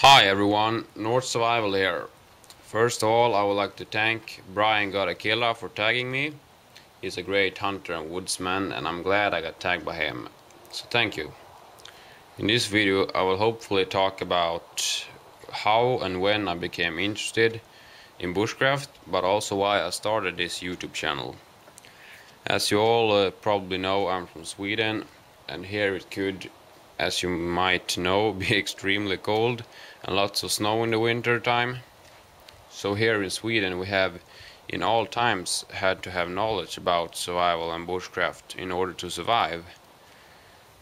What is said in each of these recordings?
Hi everyone, NorthSurvival here. First of all, I would like to thank briargoatkilla for tagging me. He's a great hunter and woodsman and I'm glad I got tagged by him. So thank you. In this video I will hopefully talk about how and when I became interested in bushcraft, but also why I started this YouTube channel. As you all probably know, I'm from Sweden, and here it could, as you might know, be extremely cold and lots of snow in the winter time. So here in Sweden we have in all times had to have knowledge about survival and bushcraft in order to survive.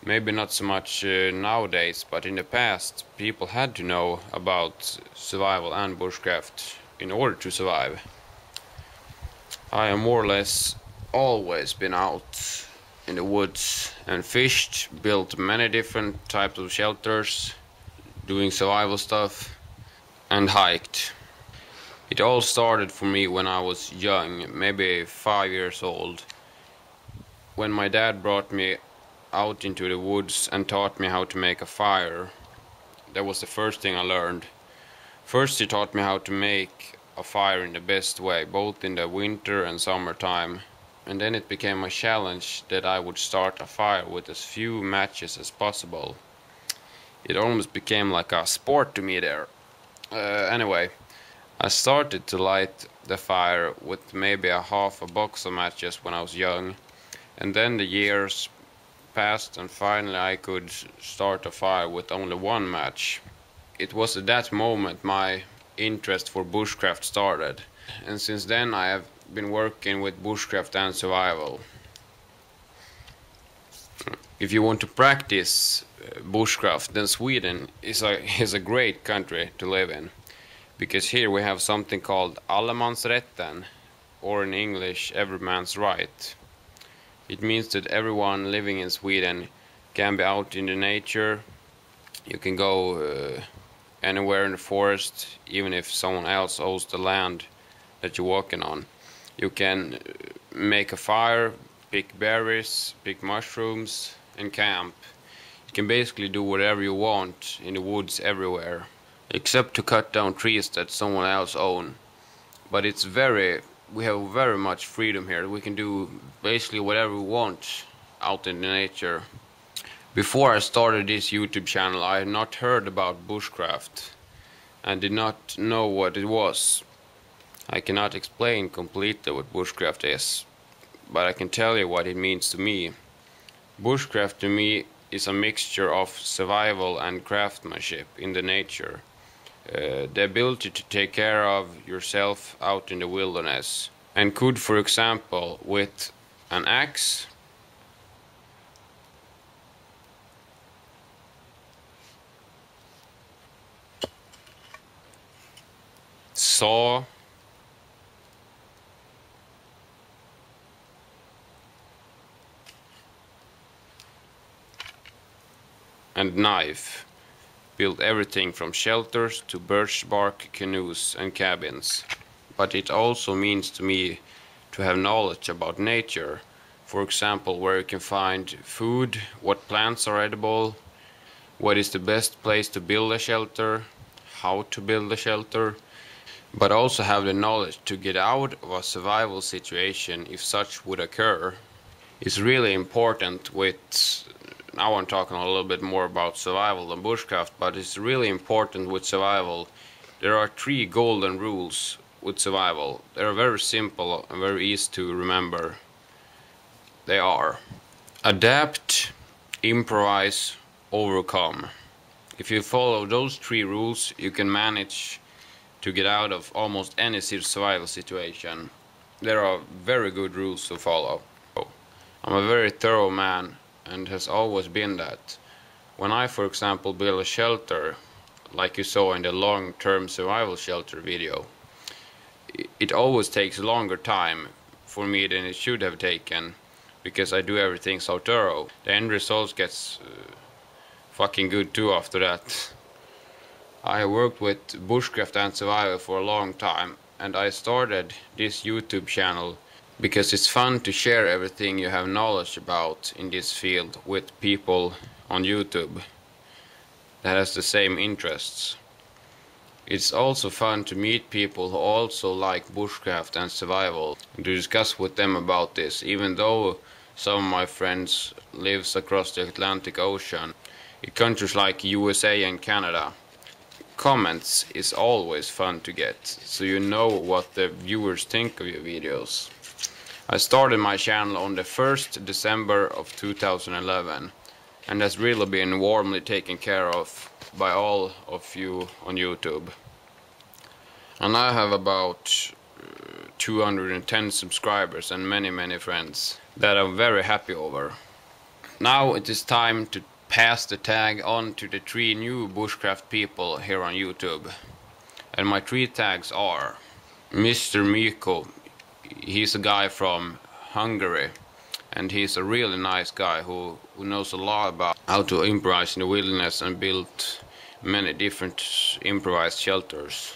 Maybe not so much nowadays, but in the past people had to know about survival and bushcraft in order to survive. I am more or less always been out in the woods and fished, built many different types of shelters, doing survival stuff, and hiked. It all started for me when I was young, maybe 5 years old, when my dad brought me out into the woods and taught me how to make a fire. That was the first thing I learned. First he taught me how to make a fire in the best way, both in the winter and summertime. And then it became a challenge that I would start a fire with as few matches as possible. It almost became like a sport to me there. Anyway, I started to light the fire with maybe a half a box of matches when I was young. And then the years passed and finally I could start a fire with only one match. It was at that moment my interest for bushcraft started. And since then I have been working with bushcraft and survival. If you want to practice bushcraft, then Sweden is a great country to live in, because here we have something called allemansrätten, or in English every man's right. It means that everyone living in Sweden can be out in the nature. You can go anywhere in the forest, even if someone else owns the land that you're walking on. You can make a fire, pick berries, pick mushrooms, and camp. You can basically do whatever you want in the woods everywhere, except to cut down trees that someone else owns. But we have very much freedom here. We can do basically whatever we want out in the nature. Before I started this YouTube channel, I had not heard about bushcraft and did not know what it was. I cannot explain completely what bushcraft is, but I can tell you what it means to me. Bushcraft to me is a mixture of survival and craftsmanship in the nature. The ability to take care of yourself out in the wilderness, and could, for example, with an axe, saw, and knife, build everything from shelters to birch bark canoes and cabins. But it also means to me to have knowledge about nature. For example, where you can find food, what plants are edible, what is the best place to build a shelter, how to build a shelter, but also have the knowledge to get out of a survival situation if such would occur. It's really important with, now I'm talking a little bit more about survival than bushcraft, but it's really important with survival. There are 3 golden rules with survival. They are very simple and very easy to remember. They are: adapt, improvise, overcome. If you follow those 3 rules, you can manage to get out of almost any survival situation. There are very good rules to follow. I'm a very thorough man and has always been that. When I, for example, build a shelter, like you saw in the long-term survival shelter video, it always takes longer time for me than it should have taken, because I do everything so thorough. The end result gets fucking good too after that. I have worked with bushcraft and survival for a long time, and I started this YouTube channel because it's fun to share everything you have knowledge about in this field with people on YouTube that has the same interests. It's also fun to meet people who also like bushcraft and survival and to discuss with them about this, even though some of my friends lives across the Atlantic Ocean in countries like USA and Canada. Comments is always fun to get, so you know what the viewers think of your videos. I started my channel on the 1st December of 2011 and has really been warmly taken care of by all of you on YouTube. And I have about 210 subscribers and many friends that I'm very happy over. Now it is time to pass the tag on to the 3 new bushcraft people here on YouTube. And my 3 tags are MrMycoo. He's a guy from Hungary, and he's a really nice guy who knows a lot about how to improvise in the wilderness and build many different improvised shelters.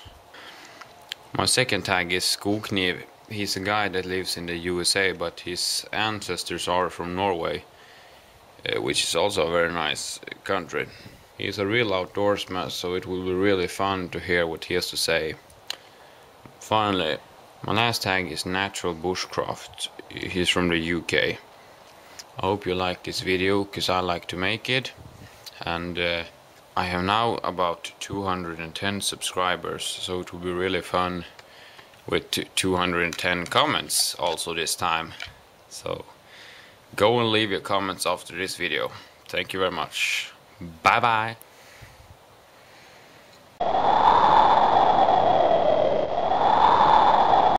My second tag is SkogKniv. He's a guy that lives in the USA, but his ancestors are from Norway, which is also a very nice country. He's a real outdoorsman, so it will be really fun to hear what he has to say. Finally, my last tag is NaturalBushcraft. He's from the UK. I hope you like this video, because I like to make it. And I have now about 210 subscribers, so it will be really fun with 210 comments also this time. So go and leave your comments after this video. Thank you very much. Bye bye.